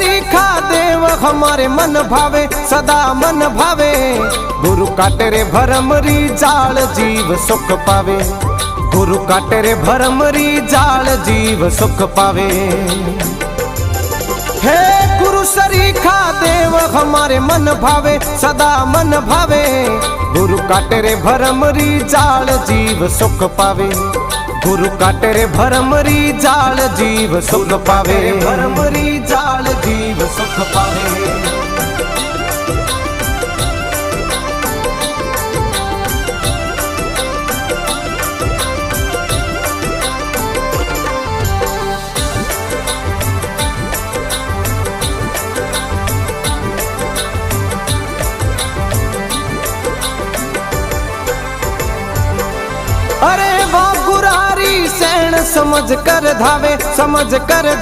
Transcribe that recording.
सरीखा देव हमारे मन भावे सदा मन भावे। गुरु काटे रे भरमरी जाल जीव सुख पावे। गुरु काटे रे भरमरी जाल जीव सुख पावे। हे गुरु सरीखा देव हमारे मन भावे सदा मन भावे। गुरु काटे रे भरमरी जाल जीव सुख पावे। गुरु काटे रे भरमरी जाल जीव सुख पावे। भरमरी जाल जीव सुख पावे। अरे वाह गुरारी सैन समझ कर धावे समझ कर